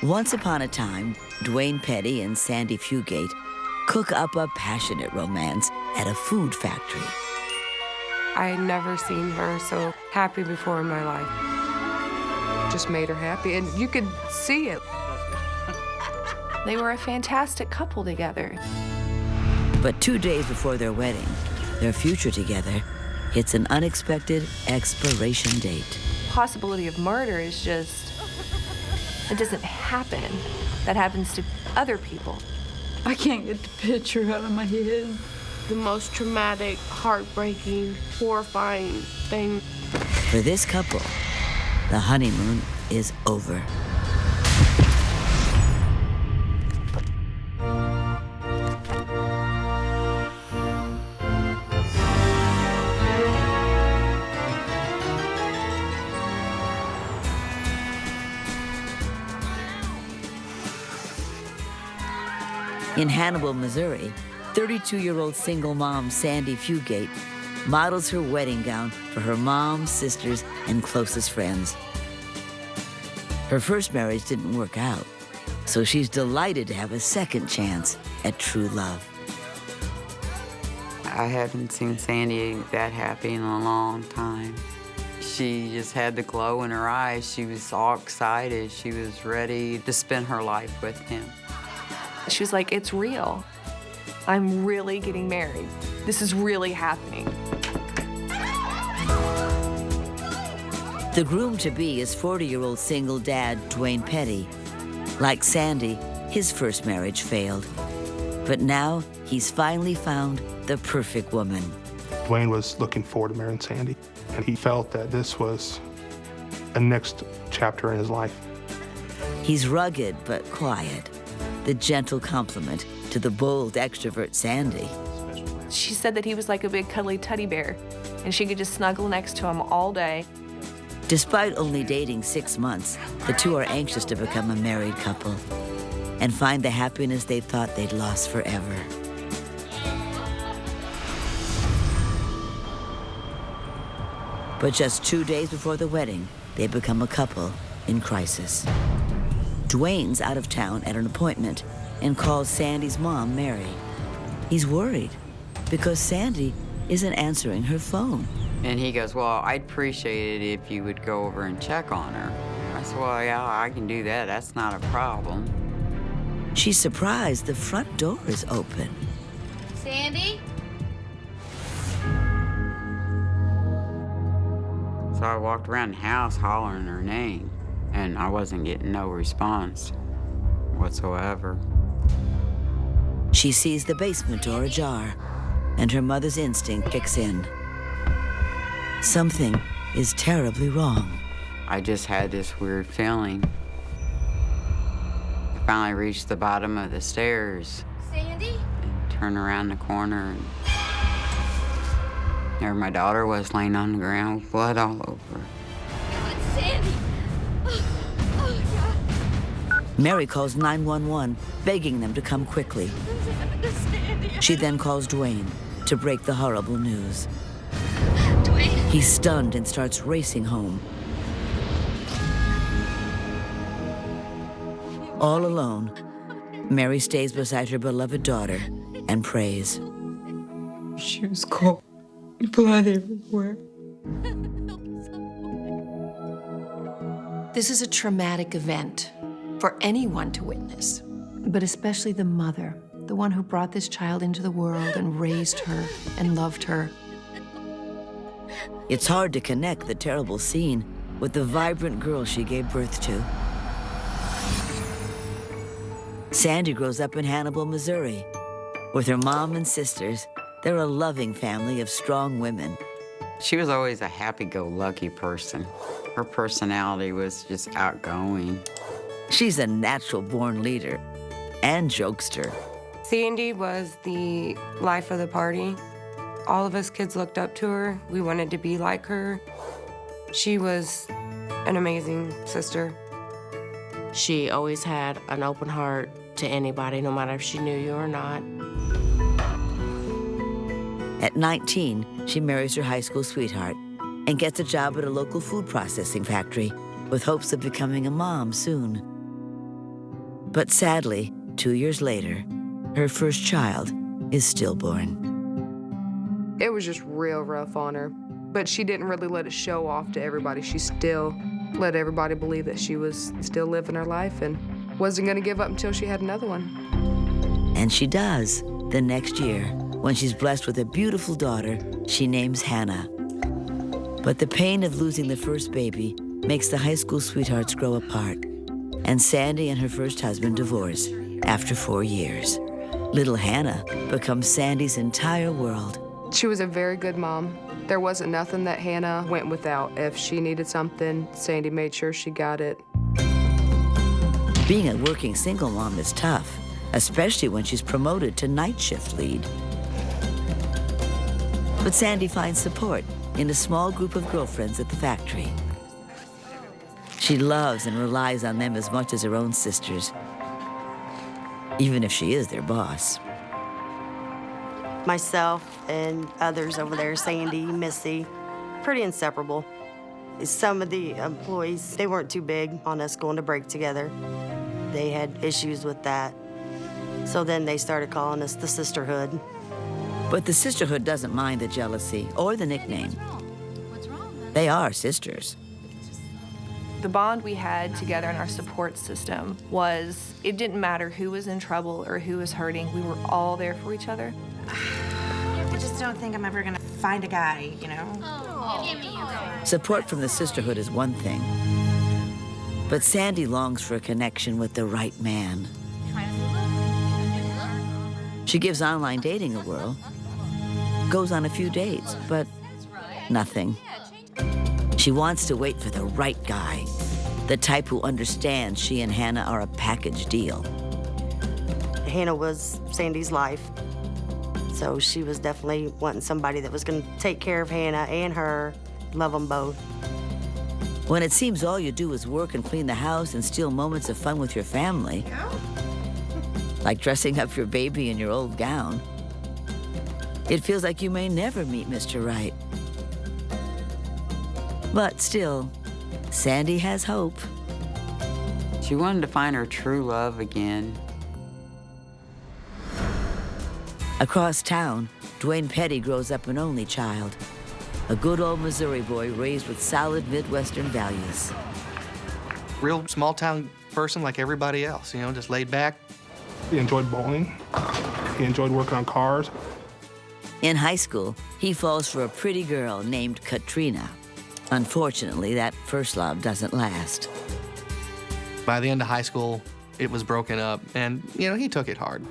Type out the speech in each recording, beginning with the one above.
Once upon a time, Dwayne Petty and Sandy Fugate cook up a passionate romance at a food factory. I had never seen her so happy before in my life. Just made her happy, and you could see it. They were a fantastic couple together. But 2 days before their wedding, their future together hits an unexpected expiration date. Possibility of murder is just, it doesn't happen. That happens to other people. I can't get the picture out of my head. The most traumatic, heartbreaking, horrifying thing. For this couple, the honeymoon is over. In Hannibal, Missouri, 32-year-old single mom Sandy Fugate models her wedding gown for her mom, sisters, and closest friends. Her first marriage didn't work out, so she's delighted to have a second chance at true love. I haven't seen Sandy that happy in a long time. She just had the glow in her eyes. She was all excited. She was ready to spend her life with him. She was like, it's real. I'm really getting married. This is really happening. The groom-to-be is 40-year-old single dad Dwayne Petty. Like Sandy, his first marriage failed. But now he's finally found the perfect woman. Dwayne was looking forward to marrying Sandy, and he felt that this was a next chapter in his life. He's rugged but quiet, the gentle complement to the bold extrovert Sandy. She said that he was like a big cuddly teddy bear, and she could just snuggle next to him all day. Despite only dating 6 months, the two are anxious to become a married couple and find the happiness they thought they'd lost forever. But just 2 days before the wedding, they become a couple in crisis. Dwayne's out of town at an appointment and calls Sandy's mom, Mary. He's worried because Sandy isn't answering her phone. And he goes, well, I'd appreciate it if you would go over and check on her. I said, well, yeah, I can do that. That's not a problem. She's surprised the front door is open. Sandy? So I walked around the house hollering her name, and I wasn't getting no response whatsoever. She sees the basement door ajar, and her mother's instinct kicks in. Something is terribly wrong. I just had this weird feeling. I finally reached the bottom of the stairs. Sandy? And turned around the corner, and there my daughter was laying on the ground with blood all over her. It's Sandy! Oh, God. Mary calls 911, begging them to come quickly. Sandy. She then calls Dwayne to break the horrible news. Dwayne. He's stunned and starts racing home. All alone, Mary stays beside her beloved daughter and prays. She was cold. Blood everywhere. This is a traumatic event for anyone to witness, but especially the mother, the one who brought this child into the world and raised her and loved her. It's hard to connect the terrible scene with the vibrant girl she gave birth to. Sandy grows up in Hannibal, Missouri. With her mom and sisters, they're a loving family of strong women. She was always a happy-go-lucky person. Her personality was just outgoing. She's a natural-born leader and jokester. Sandy was the life of the party. All of us kids looked up to her. We wanted to be like her. She was an amazing sister. She always had an open heart to anybody, no matter if she knew you or not. At 19, she marries her high school sweetheart and gets a job at a local food processing factory with hopes of becoming a mom soon. But sadly, 2 years later, her first child is stillborn. It was just real rough on her, but she didn't really let it show off to everybody. She still let everybody believe that she was still living her life and wasn't going to give up until she had another one. And she does the next year. When she's blessed with a beautiful daughter, she names Hannah. But the pain of losing the first baby makes the high school sweethearts grow apart, and Sandy and her first husband divorce after 4 years. Little Hannah becomes Sandy's entire world. She was a very good mom. There wasn't nothing that Hannah went without. If she needed something, Sandy made sure she got it. Being a working single mom is tough, especially when she's promoted to night shift lead. But Sandy finds support in a small group of girlfriends at the factory. She loves and relies on them as much as her own sisters, even if she is their boss. Myself and others over there, Sandy, Missy, pretty inseparable. Some of the employees, they weren't too big on us going to break together. They had issues with that. So then they started calling us the sisterhood. But the sisterhood doesn't mind the jealousy or the nickname. They are sisters. The bond we had together in our support system was, it didn't matter who was in trouble or who was hurting, we were all there for each other. I just don't think I'm ever gonna find a guy, you know? Support from the sisterhood is one thing, but Sandy longs for a connection with the right man. She gives online dating a whirl, goes on a few dates, but nothing. She wants to wait for the right guy, the type who understands she and Hannah are a package deal. Hannah was Sandy's life, so she was definitely wanting somebody that was going to take care of Hannah and her, love them both. When it seems all you do is work and clean the house and steal moments of fun with your family, like dressing up your baby in your old gown, it feels like you may never meet Mr. Right. But still, Sandy has hope. She wanted to find her true love again. Across town, Dwayne Petty grows up an only child, a good old Missouri boy raised with solid Midwestern values. Real small-town person like everybody else, you know, just laid back. He enjoyed bowling. He enjoyed working on cars. In high school, he falls for a pretty girl named Katrina. Unfortunately, that first love doesn't last. By the end of high school, it was broken up, and, you know, he took it hard.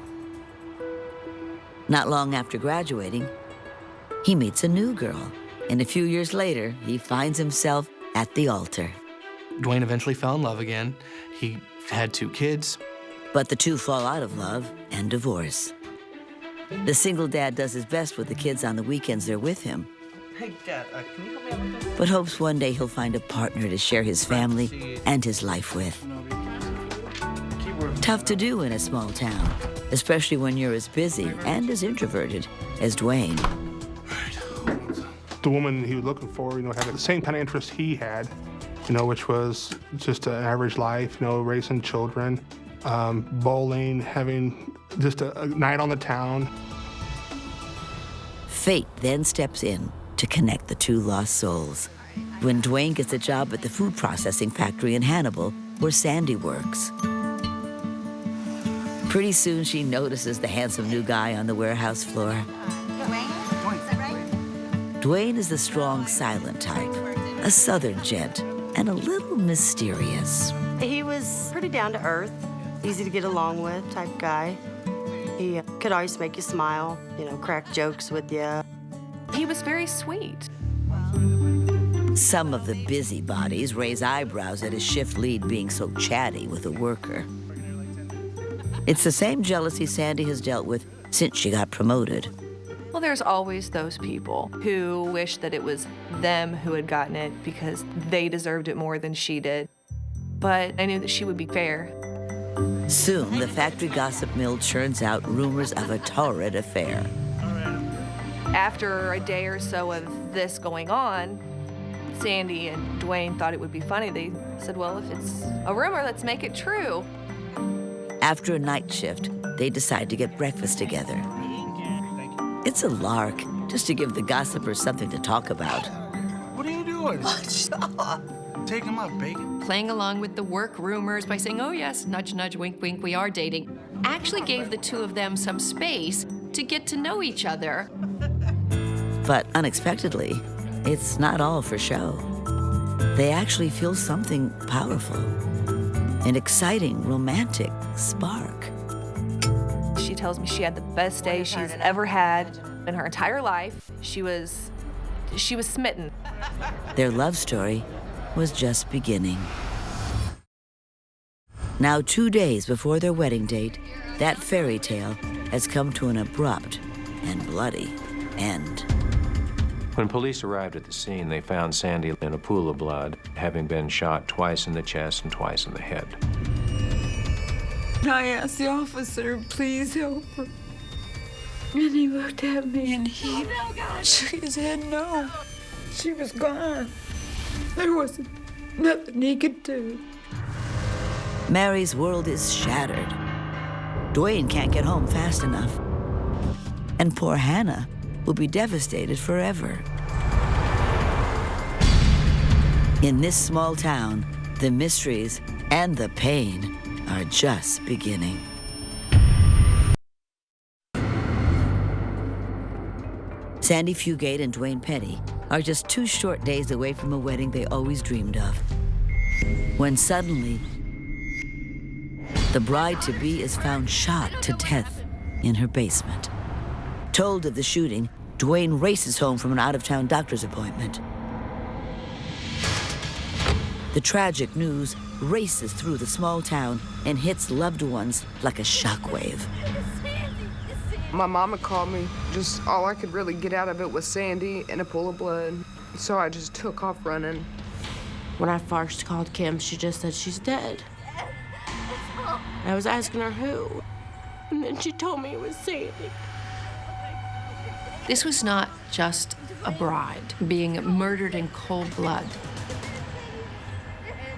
Not long after graduating, he meets a new girl, and a few years later, he finds himself at the altar. Dwayne eventually fell in love again. He had 2 kids. But the two fall out of love and divorce. The single dad does his best with the kids on the weekends they're with him, Hey, Dad, can you help me out with this? but hopes one day he'll find a partner to share his family and his life with. Tough to do in a small town, especially when you're as busy and as introverted as Dwayne. The woman he was looking for, you know, had the same kind of interest he had, you know, which was just an average life, you know, raising children, bowling, having just a night on the town. Fate then steps in to connect the two lost souls when Dwayne gets a job at the food processing factory in Hannibal, where Sandy works. Pretty soon, she notices the handsome new guy on the warehouse floor. Dwayne is the strong, silent type, a southern gent, and a little mysterious. He was pretty down to earth, easy to get along with type guy. He could always make you smile, you know, crack jokes with you. He was very sweet. Some of the busybodies raise eyebrows at his shift lead being so chatty with a worker. It's the same jealousy Sandy has dealt with since she got promoted. Well, there's always those people who wish that it was them who had gotten it because they deserved it more than she did. But I knew that she would be fair. Soon, the factory gossip mill churns out rumors of a torrid affair. After a day or so of this going on, Sandy and Dwayne thought it would be funny. They said, well, if it's a rumor, let's make it true. After a night shift, they decide to get breakfast together. It's a lark, just to give the gossipers something to talk about. What are you doing? Stop. Taking my bacon? Playing along with the work rumors by saying, oh yes, nudge, nudge, wink, wink, we are dating, actually gave the two of them some space to get to know each other. But unexpectedly, it's not all for show. They actually feel something powerful, an exciting, romantic spark. She tells me she had the best day she's ever had in her entire life. She was smitten. Their love story was just beginning. Now, 2 days before their wedding date, that fairy tale has come to an abrupt and bloody end. When police arrived at the scene, they found Sandy in a pool of blood, having been shot twice in the chest and twice in the head. I asked the officer, please help her. And he looked at me and he shook his head no. She was gone. There wasn't nothing he could do. Mary's world is shattered. Dwayne can't get home fast enough. And poor Hannah will be devastated forever. In this small town, the mysteries and the pain are just beginning. Sandy Fugate and Dwayne Petty are just 2 short days away from a wedding they always dreamed of. When suddenly, the bride-to-be is found shot to death in her basement. Told of the shooting, Dwayne races home from an out-of-town doctor's appointment. The tragic news races through the small town and hits loved ones like a shockwave. My mama called me. Just all I could really get out of it was Sandy and a pool of blood. So I just took off running. When I first called Kim, she just said she's dead. I was asking her who, and then she told me it was Sandy. This was not just a bride being murdered in cold blood.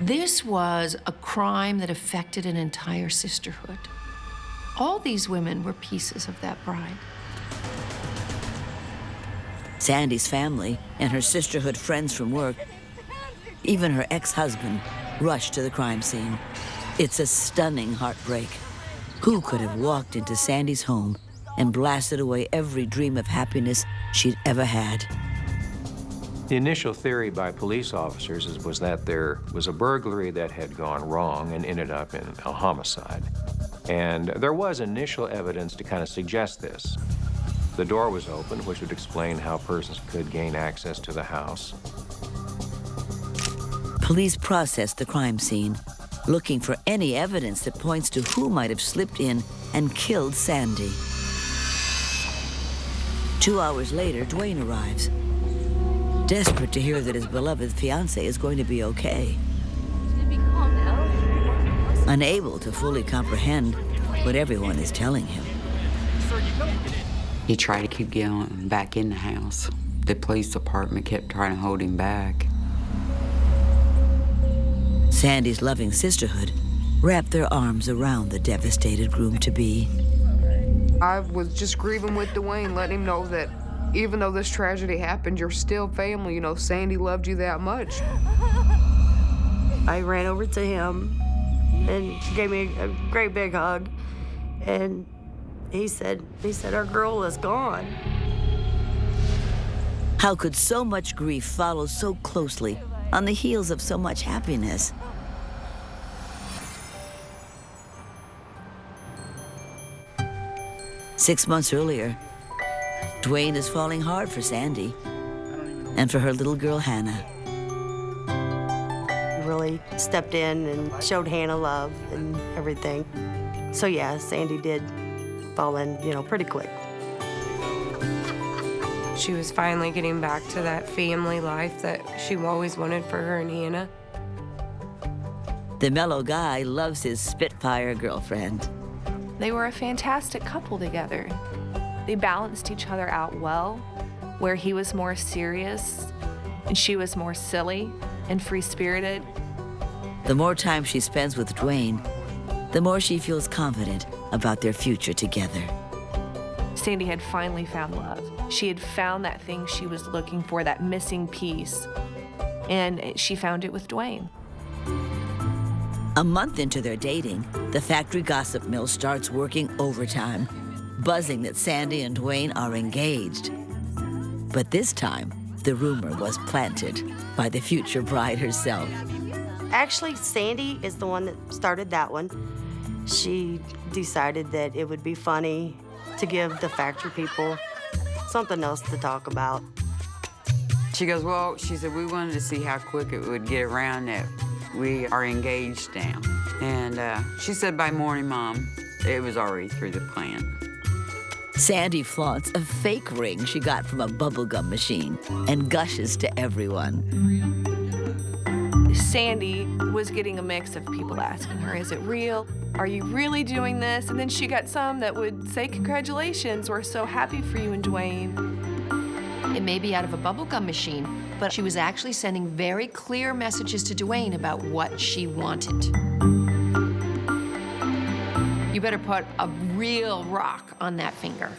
This was a crime that affected an entire sisterhood. All these women were pieces of that bride. Sandy's family and her sisterhood friends from work, even her ex-husband, rushed to the crime scene. It's a stunning heartbreak. Who could have walked into Sandy's home and blasted away every dream of happiness she'd ever had? The initial theory by police officers was that there was a burglary that had gone wrong and ended up in a homicide. And there was initial evidence to kind of suggest this. The door was open, which would explain how persons could gain access to the house. Police processed the crime scene, looking for any evidence that points to who might have slipped in and killed Sandy. 2 hours later, Dwayne arrives, desperate to hear that his beloved fiancée is going to be okay. Unable to fully comprehend what everyone is telling him. He tried to keep going back in the house. The police department kept trying to hold him back. Sandy's loving sisterhood wrapped their arms around the devastated groom-to-be. I was just grieving with Dwayne, letting him know that even though this tragedy happened, you're still family. You know, Sandy loved you that much. I ran over to him and gave me a great big hug. And he said, our girl is gone. How could so much grief follow so closely on the heels of so much happiness? Six months earlier, Dwayne is falling hard for Sandy and for her little girl, Hannah. He really stepped in and showed Hannah love and everything. So yeah, Sandy did fall in, pretty quick. She was finally getting back to that family life that she always wanted for her and Hannah. The mellow guy loves his Spitfire girlfriend. They were a fantastic couple together. They balanced each other out well, where he was more serious and she was more silly and free-spirited. The more time she spends with Dwayne, the more she feels confident about their future together. Sandy had finally found love. She had found that thing she was looking for, that missing piece, and she found it with Dwayne. A month into their dating, the factory gossip mill starts working overtime, buzzing that Sandy and Dwayne are engaged. But this time, the rumor was planted by the future bride herself. Actually, Sandy is the one that started that one. She decided that it would be funny to give the factory people something else to talk about. She goes, well, she said, we wanted to see how quick it would get around that we are engaged now. And she said by morning, Mom, it was already through the plant. Sandy flaunts a fake ring she got from a bubblegum machine and gushes to everyone. Sandy was getting a mix of people asking her, is it real? Are you really doing this? And then she got some that would say, congratulations, we're so happy for you and Dwayne. It may be out of a bubblegum machine, but she was actually sending very clear messages to Dwayne about what she wanted. You better put a real rock on that finger.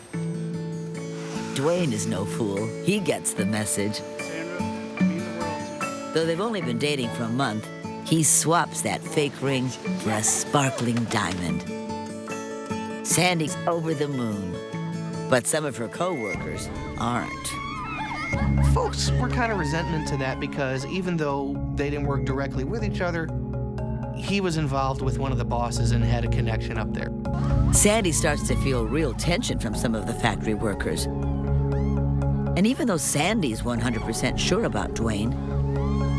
Dwayne is no fool. He gets the message. Though they've only been dating for a month, he swaps that fake ring for a sparkling diamond. Sandy's over the moon, but some of her coworkers aren't. Folks were kind of resentment to that because even though they didn't work directly with each other, he was involved with one of the bosses and had a connection up there. Sandy starts to feel real tension from some of the factory workers. And even though Sandy's 100% sure about Dwayne,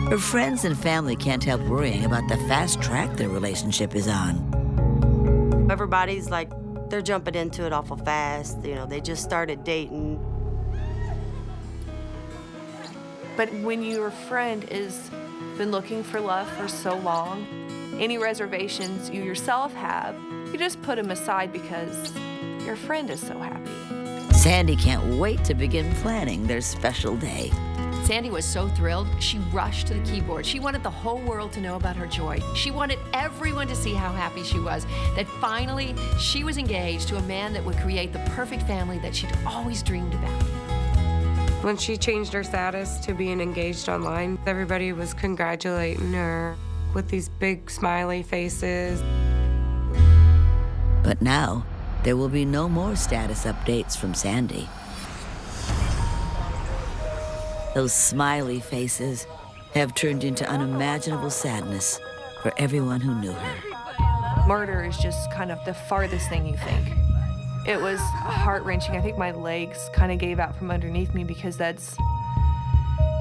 her friends and family can't help worrying about the fast track their relationship is on. Everybody's like, they're jumping into it awful fast. You know, they just started dating. But when your friend has been looking for love for so long, any reservations you yourself have, you just put them aside because your friend is so happy. Sandy can't wait to begin planning their special day. Sandy was so thrilled, she rushed to the keyboard. She wanted the whole world to know about her joy. She wanted everyone to see how happy she was, that finally she was engaged to a man that would create the perfect family that she'd always dreamed about. When she changed her status to being engaged online, everybody was congratulating her with these big smiley faces. But now, there will be no more status updates from Sandy. Those smiley faces have turned into unimaginable sadness for everyone who knew her. Murder is just kind of the farthest thing you think. It was heart-wrenching. I think my legs kind of gave out from underneath me because that's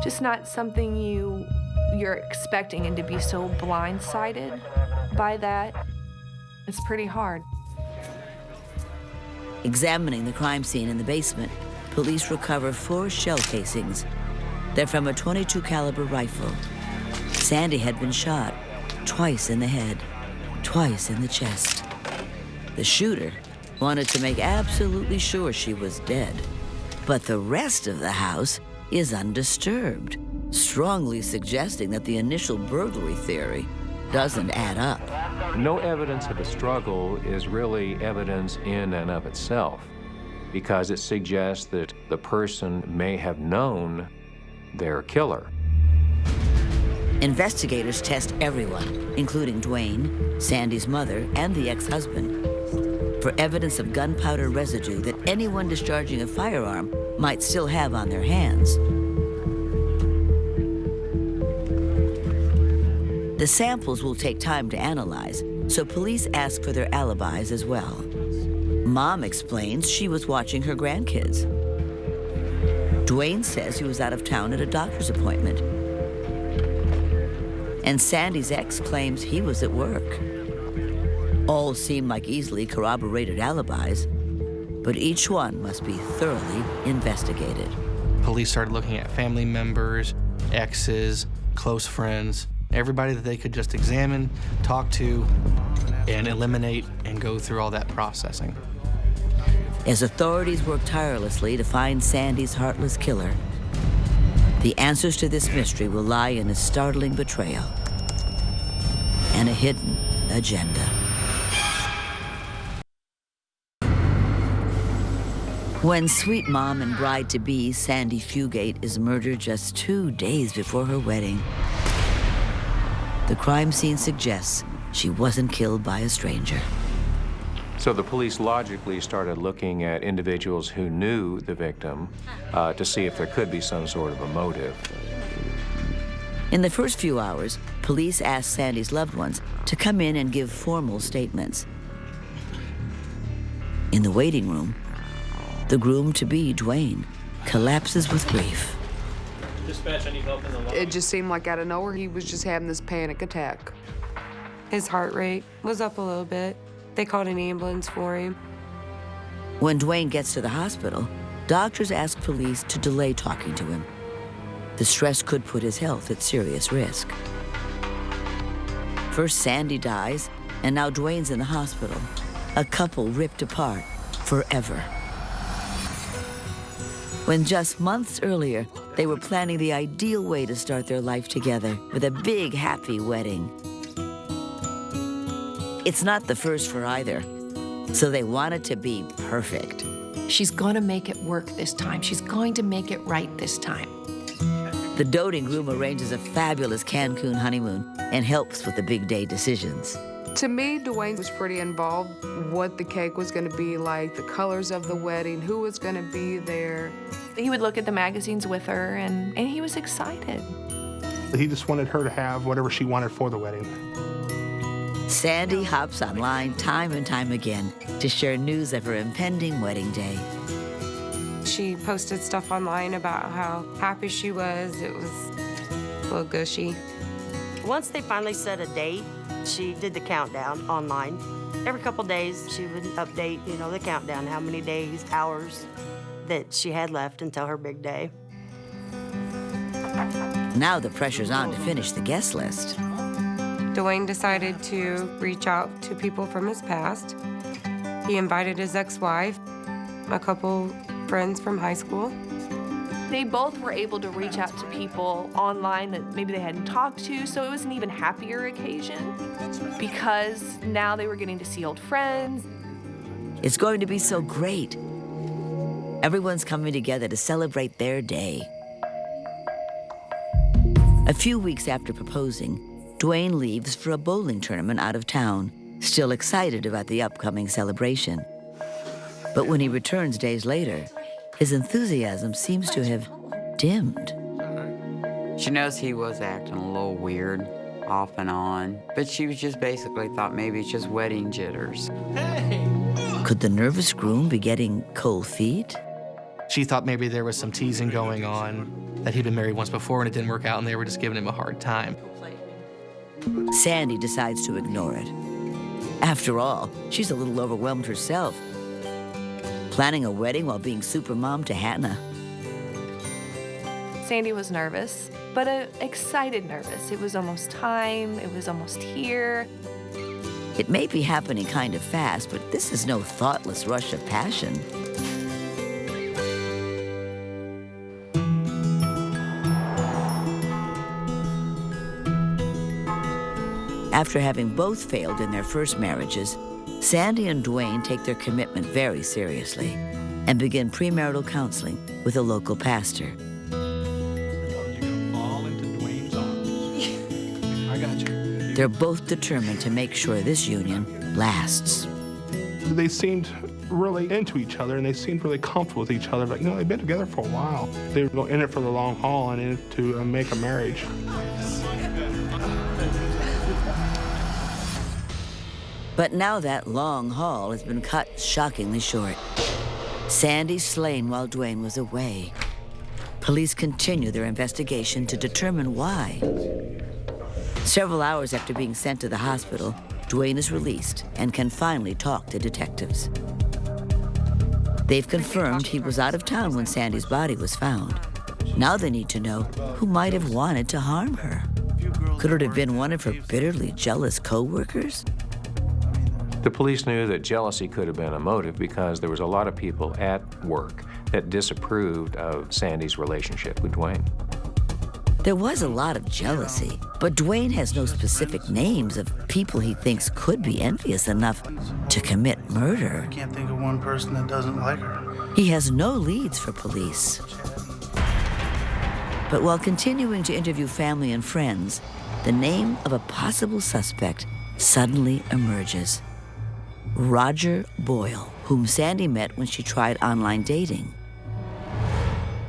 just not something you're expecting, and to be so blindsided by that, it's pretty hard. Examining the crime scene in the basement, police recover 4 shell casings. They're from a .22 caliber rifle. Sandy had been shot twice in the head, twice in the chest. The shooter wanted to make absolutely sure she was dead, but the rest of the house is undisturbed, strongly suggesting that the initial burglary theory doesn't add up. No evidence of a struggle is really evidence in and of itself, because it suggests that the person may have known their killer. Investigators test everyone, including Dwayne, Sandy's mother, and the ex-husband, for evidence of gunpowder residue that anyone discharging a firearm might still have on their hands. The samples will take time to analyze, so police ask for their alibis as well. Mom explains she was watching her grandkids. Dwayne says he was out of town at a doctor's appointment. And Sandy's ex claims he was at work. All seem like easily corroborated alibis, but each one must be thoroughly investigated. Police started looking at family members, exes, close friends, everybody that they could just examine, talk to, and eliminate and go through all that processing. As authorities work tirelessly to find Sandy's heartless killer, the answers to this mystery will lie in a startling betrayal and a hidden agenda. When sweet mom and bride-to-be Sandy Fugate is murdered just 2 days before her wedding, the crime scene suggests she wasn't killed by a stranger. So the police logically started looking at individuals who knew the victim to see if there could be some sort of a motive. In the first few hours, police asked Sandy's loved ones to come in and give formal statements. In the waiting room, the groom-to-be, Dwayne, collapses with grief. Dispatch, I need help in the lobby. It just seemed like out of nowhere, he was just having this panic attack. His heart rate was up a little bit. They called an ambulance for him. When Dwayne gets to the hospital, doctors ask police to delay talking to him. The stress could put his health at serious risk. First, Sandy dies, and now Dwayne's in the hospital. A couple ripped apart forever. When just months earlier, they were planning the ideal way to start their life together with a big, happy wedding. It's not the first for either, so they want it to be perfect. She's going to make it work this time. She's going to make it right this time. The doting groom arranges a fabulous Cancun honeymoon and helps with the big day decisions. To me, Dwayne was pretty involved. What the cake was going to be like, the colors of the wedding, who was going to be there. He would look at the magazines with her, and he was excited. He just wanted her to have whatever she wanted for the wedding. Sandy hops online time and time again to share news of her impending wedding day. She posted stuff online about how happy she was. It was a little gushy. Once they finally set a date, she did the countdown online. Every couple days, she would update, the countdown, how many days, hours that she had left until her big day. Now the pressure's on to finish the guest list. Dwayne decided to reach out to people from his past. He invited his ex-wife, a couple friends from high school. They both were able to reach out to people online that maybe they hadn't talked to, so it was an even happier occasion because now they were getting to see old friends. It's going to be so great. Everyone's coming together to celebrate their day. A few weeks after proposing, Dwayne leaves for a bowling tournament out of town, still excited about the upcoming celebration. But when he returns days later, his enthusiasm seems to have dimmed. She knows he was acting a little weird off and on, but she was just basically thought maybe it's just wedding jitters. Could the nervous groom be getting cold feet? She thought maybe there was some teasing going on, that he'd been married once before and it didn't work out and they were just giving him a hard time. Sandy decides to ignore it. After all, she's a little overwhelmed herself, planning a wedding while being supermom to Hannah. Sandy was nervous, but excited nervous. It was almost time, it was almost here. It may be happening kind of fast, but this is no thoughtless rush of passion. After having both failed in their first marriages, Sandy and Dwayne take their commitment very seriously and begin premarital counseling with a local pastor. You're gonna fall into Dwayne's arms. I got you. They're both determined to make sure this union lasts. They seemed really into each other, and they seemed really comfortable with each other. Like, they've been together for a while. They were in it for the long haul and in it to make a marriage. But now that long haul has been cut shockingly short. Sandy's slain while Dwayne was away. Police continue their investigation to determine why. Several hours after being sent to the hospital, Dwayne is released and can finally talk to detectives. They've confirmed he was out of town when Sandy's body was found. Now they need to know who might have wanted to harm her. Could it have been one of her bitterly jealous coworkers? The police knew that jealousy could have been a motive because there was a lot of people at work that disapproved of Sandy's relationship with Dwayne. There was a lot of jealousy, but Dwayne has no specific names of people he thinks could be envious enough to commit murder. I can't think of one person that doesn't like her. He has no leads for police. But while continuing to interview family and friends, the name of a possible suspect suddenly emerges. Roger Boyle, whom Sandy met when she tried online dating.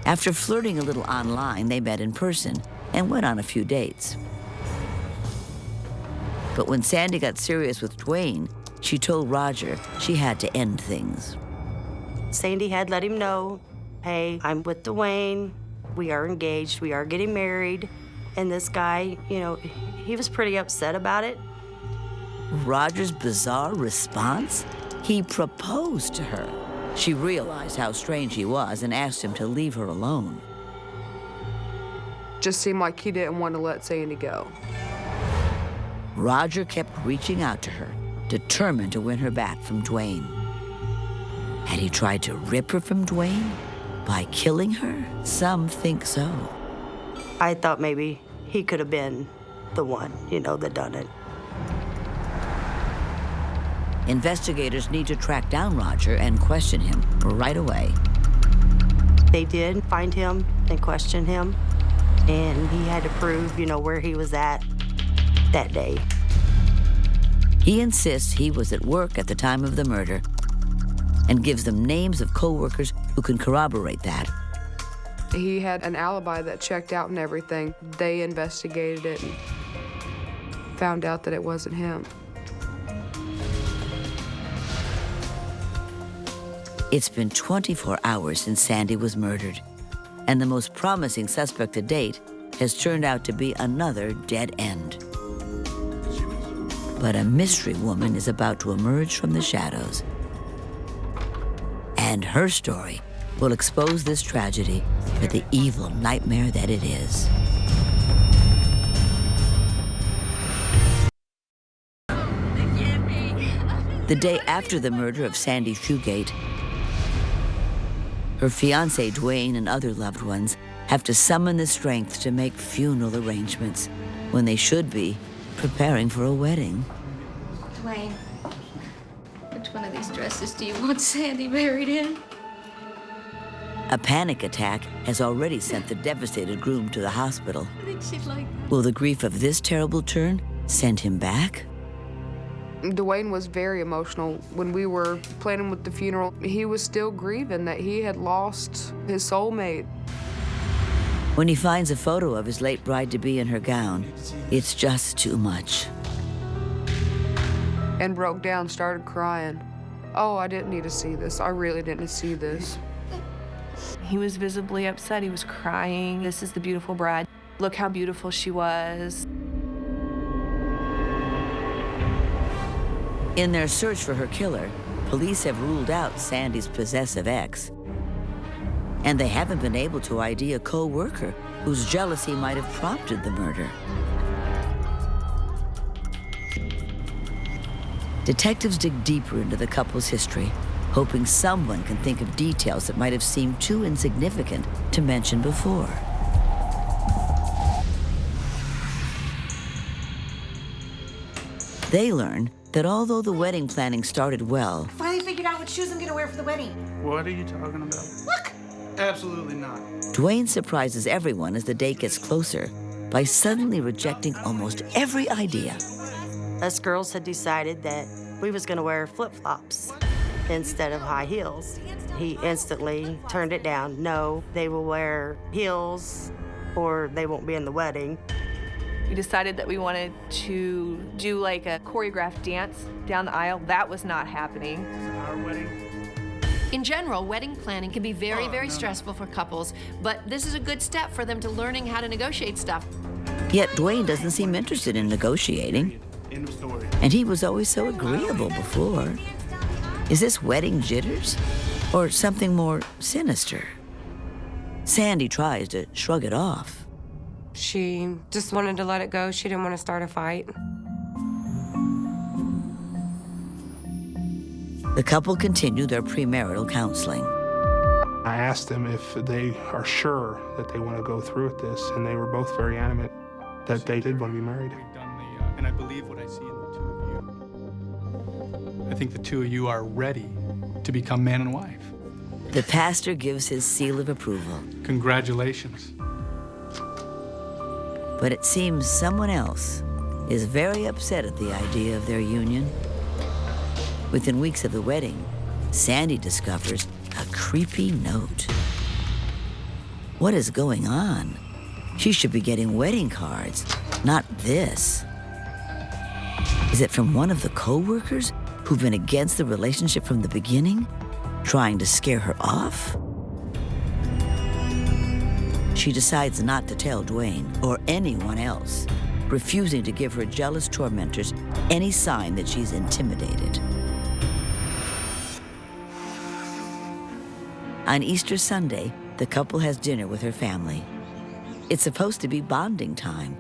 After flirting a little online, they met in person and went on a few dates. But when Sandy got serious with Dwayne, she told Roger she had to end things. Sandy had let him know, hey, I'm with Dwayne, we are engaged, we are getting married. And this guy, he was pretty upset about it. Roger's bizarre response? He proposed to her. She realized how strange he was and asked him to leave her alone. Just seemed like he didn't want to let Sandy go. Roger kept reaching out to her, determined to win her back from Dwayne. Had he tried to rip her from Dwayne by killing her? Some think so. I thought maybe he could have been the one, that done it. Investigators need to track down Roger and question him right away. They did find him and question him, and he had to prove, where he was at that day. He insists he was at work at the time of the murder and gives them names of coworkers who can corroborate that. He had an alibi that checked out and everything. They investigated it and found out that it wasn't him. It's been 24 hours since Sandy was murdered, and the most promising suspect to date has turned out to be another dead end. But a mystery woman is about to emerge from the shadows. And her story will expose this tragedy for the evil nightmare that it is. The day after the murder of Sandy Fugate, her fiancé Dwayne and other loved ones have to summon the strength to make funeral arrangements when they should be preparing for a wedding. Dwayne, which one of these dresses do you want Sandy married in? A panic attack has already sent the devastated groom to the hospital. I think she'd like that. Will the grief of this terrible turn send him back? Dwayne was very emotional. When we were planning with the funeral, he was still grieving that he had lost his soulmate. When he finds a photo of his late bride-to-be in her gown, it's just too much. And broke down, started crying. Oh, I didn't need to see this. I really didn't see this. He was visibly upset. He was crying. This is the beautiful bride. Look how beautiful she was. In their search for her killer, police have ruled out Sandy's possessive ex. And they haven't been able to ID a co-worker whose jealousy might have prompted the murder. Detectives dig deeper into the couple's history, hoping someone can think of details that might have seemed too insignificant to mention before. They learn that although the wedding planning started well, Finally figured out what shoes I'm gonna wear for the wedding. What are you talking about? Look! Absolutely not. Dwayne surprises everyone as the date gets closer by suddenly rejecting almost every idea. Us girls had decided that we was gonna wear flip-flops instead of high heels. He instantly turned it down. No, they will wear heels or they won't be in the wedding. We decided that we wanted to do like a choreographed dance down the aisle. That was not happening. Our wedding. In general, wedding planning can be very stressful for couples, but this is a good step for them to learning how to negotiate stuff. Yet Dwayne doesn't seem interested in negotiating. End of story. And he was always so agreeable before. Is this wedding jitters or something more sinister? Sandy tries to shrug it off. She just wanted to let it go. She didn't want to start a fight. The couple continue their premarital counseling. I asked them if they are sure that they want to go through with this, and they were both very adamant that they did want to be married. We've done and I believe what I see in the two of you. I think the two of you are ready to become man and wife. The pastor gives his seal of approval. Congratulations. But it seems someone else is very upset at the idea of their union. Within weeks of the wedding, Sandy discovers a creepy note. What is going on? She should be getting wedding cards, not this. Is it from one of the coworkers who've been against the relationship from the beginning, trying to scare her off? She decides not to tell Dwayne or anyone else, refusing to give her jealous tormentors any sign that she's intimidated. On Easter Sunday, the couple has dinner with her family. It's supposed to be bonding time.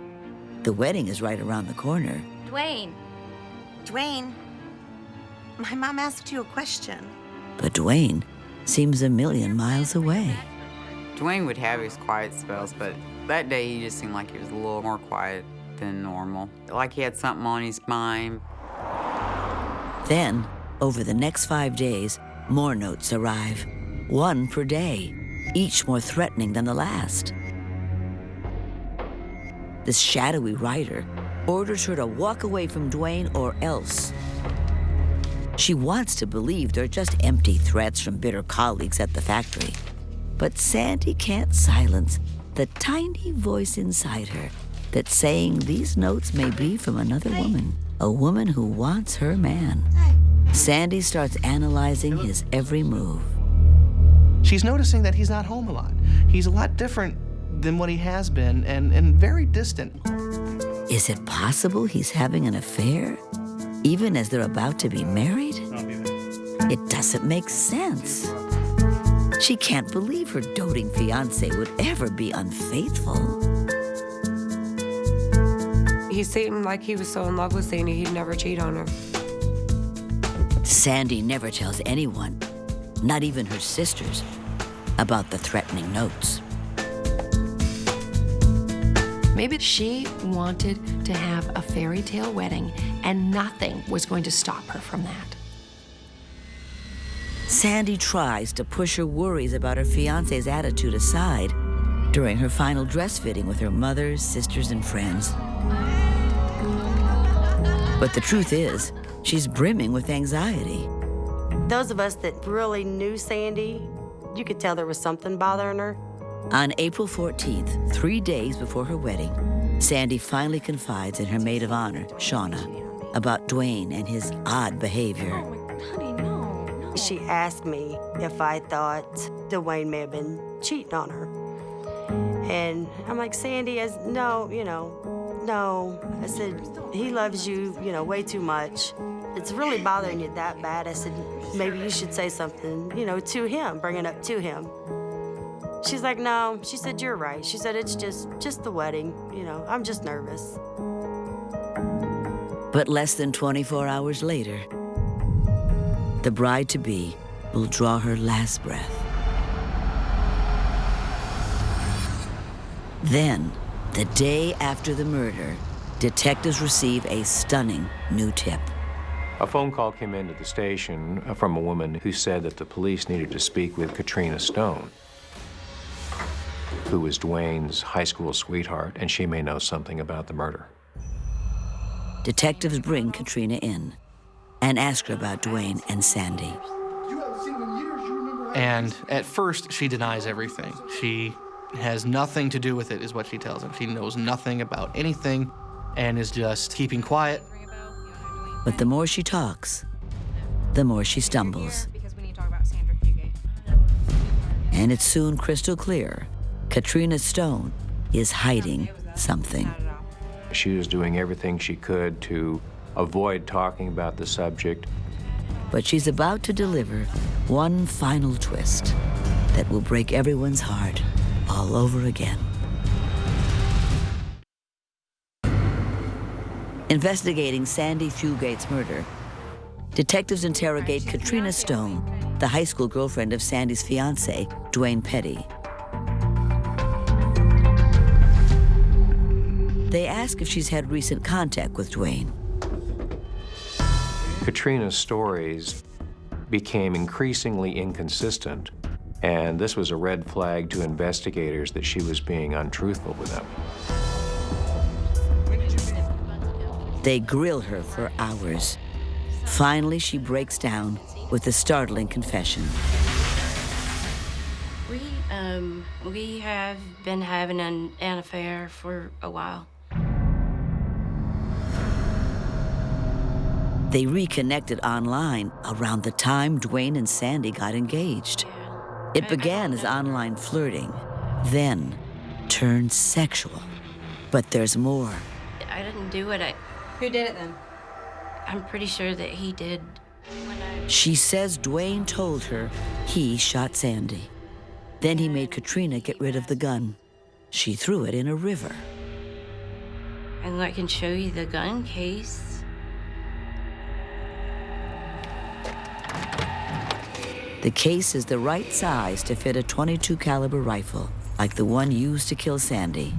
The wedding is right around the corner. Dwayne. Dwayne, my mom asked you a question. But Dwayne seems a million miles away. Dwayne would have his quiet spells, but that day he just seemed like he was a little more quiet than normal. Like he had something on his mind. Then, over the next 5 days, more notes arrive. 1 per day, each more threatening than the last. This shadowy writer orders her to walk away from Dwayne or else. She wants to believe they're just empty threats from bitter colleagues at the factory. But Sandy can't silence the tiny voice inside her that's saying these notes may be from another woman, a woman who wants her man. Sandy starts analyzing his every move. She's noticing that he's not home a lot. He's a lot different than what he has been and very distant. Is it possible he's having an affair, even as they're about to be married? It doesn't make sense. She can't believe her doting fiancé would ever be unfaithful. He seemed like he was so in love with Sandy, he'd never cheat on her. Sandy never tells anyone, not even her sisters, about the threatening notes. Maybe she wanted to have a fairy tale wedding, and nothing was going to stop her from that. Sandy tries to push her worries about her fiancé's attitude aside during her final dress fitting with her mother, sisters, and friends. But the truth is, she's brimming with anxiety. Those of us that really knew Sandy, you could tell there was something bothering her. On April 14th, 3 days before her wedding, Sandy finally confides in her maid of honor, Shauna, about Dwayne and his odd behavior. Honey, no. She asked me if I thought Dwayne may have been cheating on her. And I'm like, Sandy, no. I said, he loves you, way too much. It's really bothering you that bad. I said, maybe you should say something, to him, bring it up to him. She's like, no. She said, you're right. She said, it's just the wedding. I'm just nervous. But less than 24 hours later, the bride-to-be will draw her last breath. Then, the day after the murder, detectives receive a stunning new tip. A phone call came into the station from a woman who said that the police needed to speak with Katrina Stone, who was Dwayne's high school sweetheart, and she may know something about the murder. Detectives bring Katrina in and ask her about Dwayne and Sandy. And at first, she denies everything. She has nothing to do with it, is what she tells him. She knows nothing about anything and is just keeping quiet. But the more she talks, the more she stumbles. And it's soon crystal clear, Katrina Stone is hiding something. She was doing everything she could to avoid talking about the subject. But she's about to deliver one final twist that will break everyone's heart all over again. Investigating Sandy Fugate's murder, detectives interrogate Katrina Stone, the high school girlfriend of Sandy's fiancé, Dwayne Petty. They ask if she's had recent contact with Dwayne. Katrina's stories became increasingly inconsistent And this was a red flag to investigators that she was being untruthful with them. They grill her for hours. Finally, she breaks down with a startling confession. We have been having an affair for a while. They reconnected online around the time Dwayne and Sandy got engaged. It began as online flirting, then turned sexual. But there's more. I didn't do it. Who did it then? I'm pretty sure that he did. She says Dwayne told her he shot Sandy. Then he made Katrina get rid of the gun. She threw it in a river. And I can show you the gun case. The case is the right size to fit a .22 caliber rifle, like the one used to kill Sandy.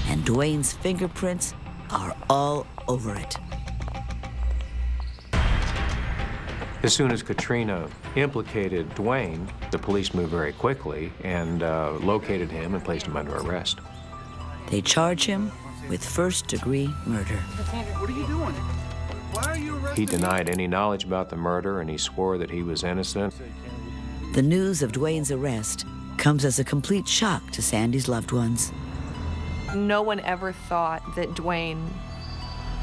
And Dwayne's fingerprints are all over it. As soon as Katrina implicated Dwayne, the police moved very quickly and located him and placed him under arrest. They charge him with first-degree murder. What are you doing? Why are you arresting He denied any knowledge about the murder, and he swore that he was innocent. The news of Dwayne's arrest comes as a complete shock to Sandy's loved ones. No one ever thought that Dwayne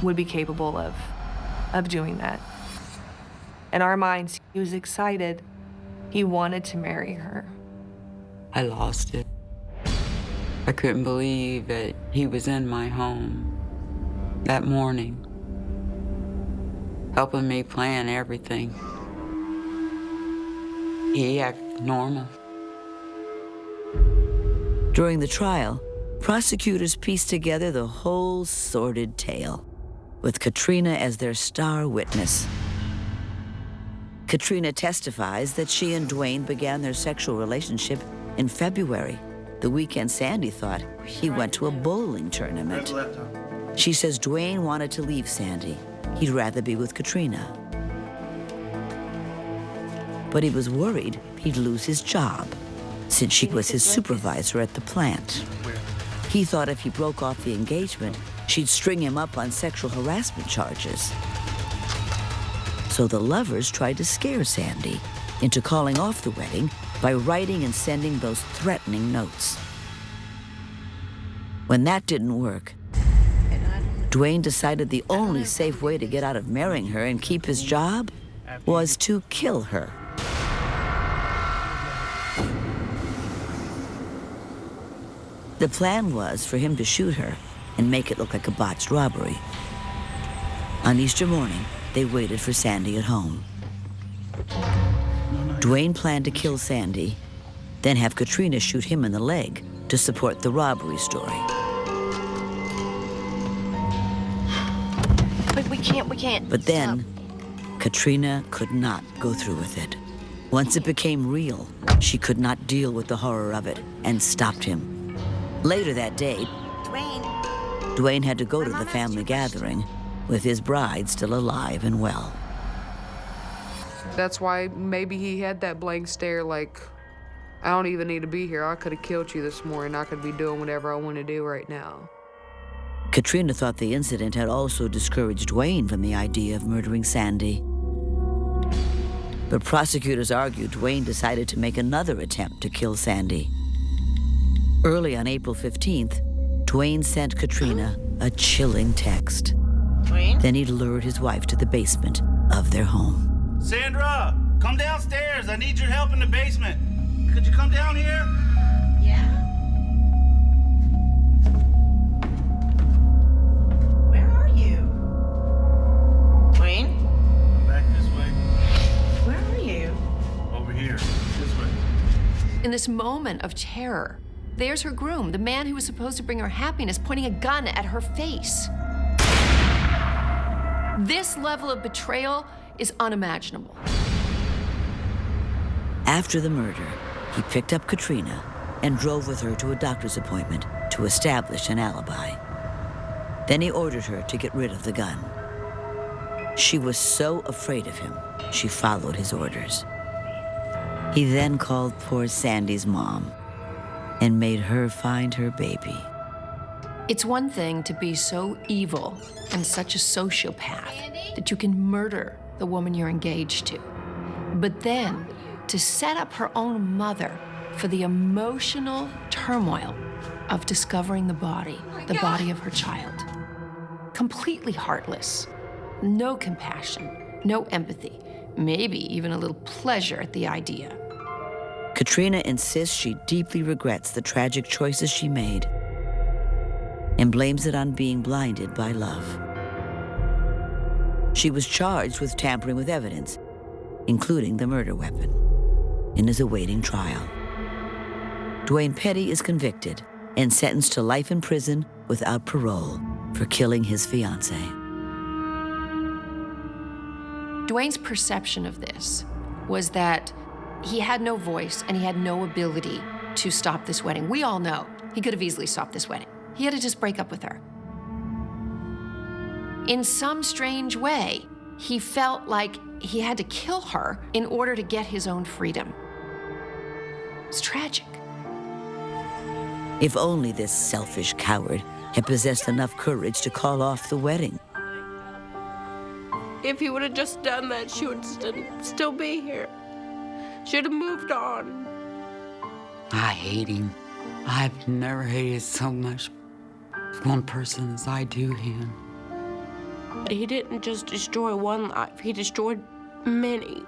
would be capable of doing that. In our minds, he was excited. He wanted to marry her. I lost it. I couldn't believe that he was in my home that morning, helping me plan everything. He acted normal. During the trial, prosecutors pieced together the whole sordid tale, with Katrina as their star witness. Katrina testifies that she and Dwayne began their sexual relationship in February, the weekend Sandy thought he went to a bowling tournament. She says Dwayne wanted to leave Sandy. He'd rather be with Katrina. But he was worried he'd lose his job, since she was his supervisor at the plant. He thought if he broke off the engagement, she'd string him up on sexual harassment charges. So the lovers tried to scare Sandy into calling off the wedding by writing and sending those threatening notes. When that didn't work, Dwayne decided the only safe way to get out of marrying her and keep his job was to kill her. The plan was for him to shoot her and make it look like a botched robbery. On Easter morning, they waited for Sandy at home. Dwayne planned to kill Sandy, then have Katrina shoot him in the leg to support the robbery story. But we can't. But then, Katrina could not go through with it. Once it became real, she could not deal with the horror of it and stopped him. Later that day, Dwayne had to go to the family gathering with his bride still alive and well. That's why maybe he had that blank stare like, I don't even need to be here. I could have killed you this morning. I could be doing whatever I want to do right now. Katrina thought the incident had also discouraged Dwayne from the idea of murdering Sandy. But prosecutors argued Dwayne decided to make another attempt to kill Sandy. Early on April 15th, Dwayne sent Katrina a chilling text. Then he lured his wife to the basement of their home. Sandra, come downstairs. I need your help in the basement. Could you come down here? Yeah. Where are you? Dwayne? Back this way. Where are you? Over here. This way. In this moment of terror, there's her groom, the man who was supposed to bring her happiness, pointing a gun at her face. This level of betrayal is unimaginable. After the murder, he picked up Katrina and drove with her to a doctor's appointment to establish an alibi. Then he ordered her to get rid of the gun. She was so afraid of him, she followed his orders. He then called poor Sandy's mom and made her find her baby. It's one thing to be so evil and such a sociopath that you can murder the woman you're engaged to. But then to set up her own mother for the emotional turmoil of discovering the body of her child. Completely heartless, no compassion, no empathy, maybe even a little pleasure at the idea. Katrina insists she deeply regrets the tragic choices she made and blames it on being blinded by love. She was charged with tampering with evidence, including the murder weapon, and is awaiting trial. Dwayne Petty is convicted and sentenced to life in prison without parole for killing his fiancée. Dwayne's perception of this was that he had no voice and he had no ability to stop this wedding. We all know he could have easily stopped this wedding. He had to just break up with her. In some strange way, he felt like he had to kill her in order to get his own freedom. It's tragic. If only this selfish coward had possessed enough courage to call off the wedding. If he would have just done that, she would still be here. Should have moved on. I hate him. I've never hated so much one person as I do him. He didn't just destroy one life, he destroyed many.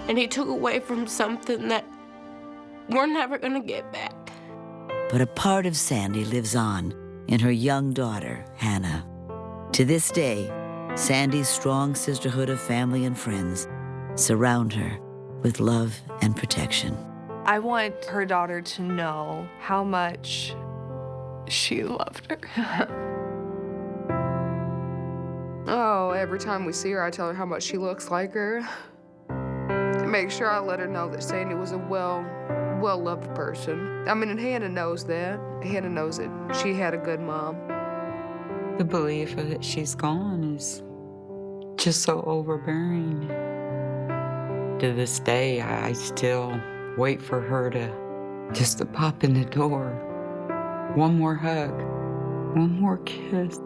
And he took away from something that we're never gonna get back. But a part of Sandy lives on in her young daughter, Hannah. To this day, Sandy's strong sisterhood of family and friends surround her with love and protection. I want her daughter to know how much she loved her. Oh, every time we see her, I tell her how much she looks like her. To make sure I let her know that Sandy was a well-loved person. I mean, and Hannah knows that. Hannah knows that she had a good mom. The belief that she's gone is just so overbearing. To this day, I still wait for her to pop in the door. One more hug, one more kiss.